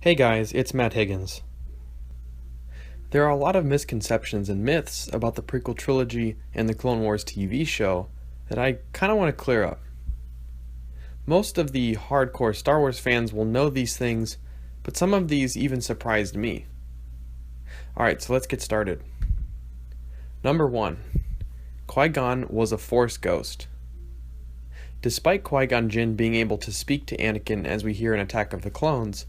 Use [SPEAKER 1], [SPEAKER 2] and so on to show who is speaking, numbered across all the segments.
[SPEAKER 1] Hey guys, it's Matt Higgins. There are a lot of misconceptions and myths about the prequel trilogy and the Clone Wars TV show that I kind of want to clear up. Most of the hardcore Star Wars fans will know these things, but some of these even surprised me. Alright, so let's get started. Number 1. Qui Gon was a Force ghost. Despite Qui Gon Jinn being able to speak to Anakin as we hear in Attack of the Clones,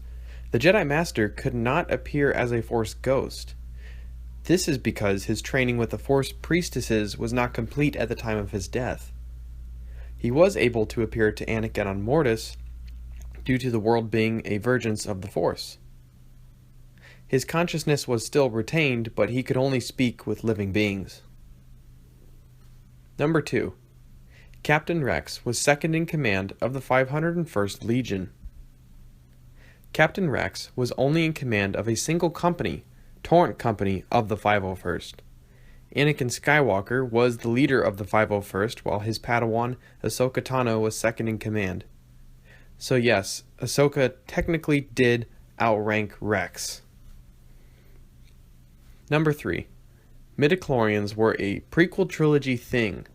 [SPEAKER 1] the Jedi Master could not appear as a Force ghost. This is because his training with the Force priestesses was not complete at the time of his death. He was able to appear to Anakin on Mortis due to the world being a vergence of the Force. His consciousness was still retained, but he could only speak with living beings. Number 2. Captain Rex was second in command of the 501st Legion. Captain Rex was only in command of a single company, Torrent Company of the 501st. Anakin Skywalker was the leader of the 501st, while his Padawan, Ahsoka Tano, was second in command. So yes, Ahsoka technically did outrank Rex. Number 3. Midichlorians were a prequel trilogy thing.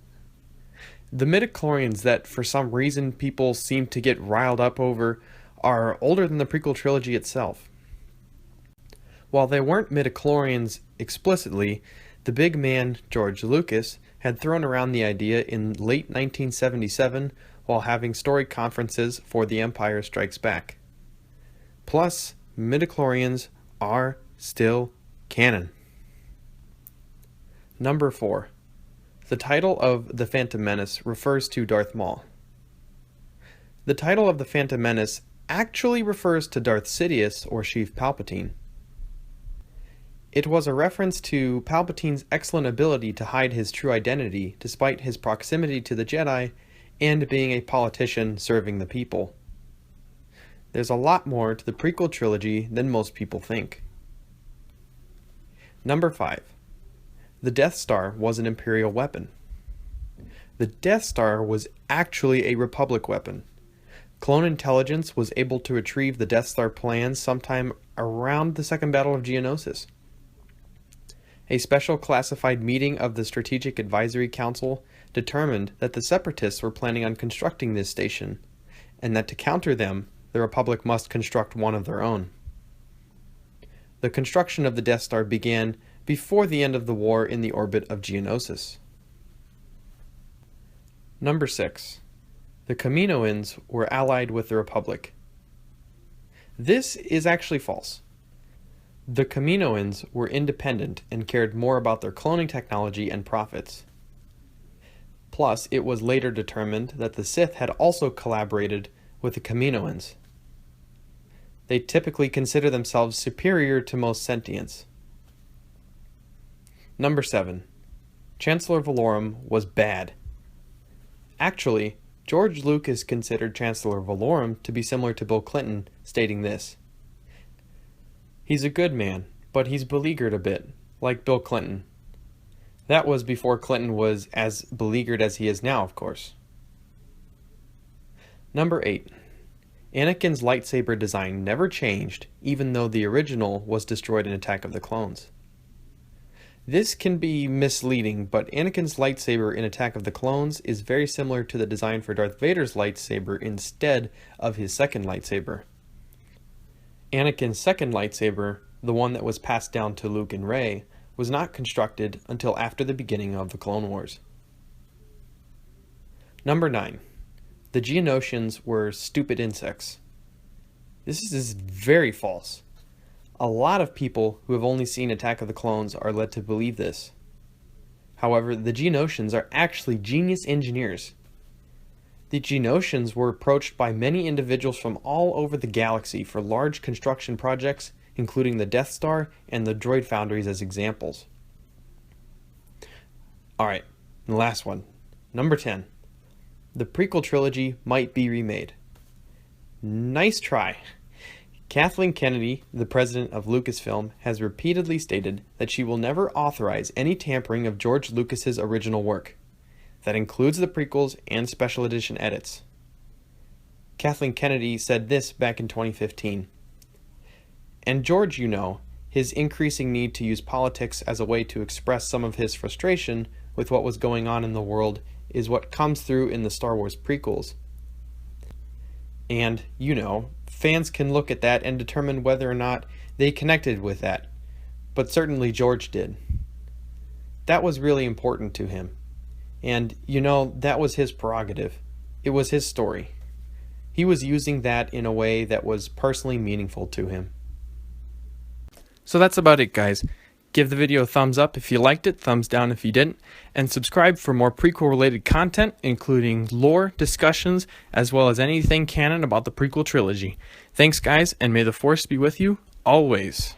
[SPEAKER 1] The midichlorians that for some reason people seem to get riled up over are older than the prequel trilogy itself. While they weren't midichlorians explicitly, the big man George Lucas had thrown around the idea in late 1977 while having story conferences for The Empire Strikes Back. Plus, midichlorians are still canon. Number 4. The title of The Phantom Menace refers to Darth Maul. The title of The Phantom Menace actually refers to Darth Sidious or Sheev Palpatine. It was a reference to Palpatine's excellent ability to hide his true identity despite his proximity to the Jedi and being a politician serving the people. There's a lot more to the prequel trilogy than most people think. Number 5. The Death Star was an Imperial weapon. The Death Star was actually a Republic weapon. Clone Intelligence was able to retrieve the Death Star plans sometime around the Second Battle of Geonosis. A special classified meeting of the Strategic Advisory Council determined that the Separatists were planning on constructing this station, and that to counter them, the Republic must construct one of their own. The construction of the Death Star began before the end of the war in the orbit of Geonosis. Number 6. The Kamino Ins were allied with the Republic. This is actually false. The Kamino Ins were independent and cared more about their cloning technology and profits. Plus, it was later determined that the Sith had also collaborated with the Kamino Ins. They typically consider themselves superior to most sentients. Number 7. Chancellor Venum was bad. Actually, George Lucas considered Chancellor Venum to be similar to Bill Clinton, stating this: "He's a good man, but he's beleaguered a bit, like Bill Clinton." That was before Clinton was as beleaguered as he is now, of course. Number 8. Anakin's lightsaber design never changed, even though the original was destroyed in Attack of the Clones. This can be misleading, but Anakin's lightsaber in Attack of the Clones is very similar to the design for Darth Vader's lightsaber instead of his second lightsaber. Anakin's second lightsaber, the one that was passed down to Luke and Rey, was not constructed until after the beginning of the Clone Wars. Number 9. The Geonosians were stupid insects. This is very false. A lot of people who have only seen Attack of the Clones are led to believe this. However, the Geonosians are actually genius engineers. The Geonosians were approached by many individuals from all over the galaxy for large construction projects, including the Death Star and the droid foundries as examples. Alright, the last one. Number 10. The prequel trilogy might be remade. Nice try. Kathleen Kennedy, the president of Lucasfilm, has repeatedly stated that she will never authorize any tampering of George Lucas's original work. That includes the prequels and special edition edits. Kathleen Kennedy said this back in 2015. And George, his increasing need to use politics as a way to express some of his frustration with what was going on in the world is what comes through in the Star Wars prequels. And, fans can look at that and determine whether or not they connected with that. But certainly George did. That was really important to him. And, that was his prerogative. It was his story. He was using that in a way that was personally meaningful to him. So that's about it, guys. Give the video a thumbs up if you liked it, thumbs down if you didn't, and subscribe for more prequel-related content, including lore, discussions, as well as anything canon about the prequel trilogy. Thanks, guys, and may the Force be with you always.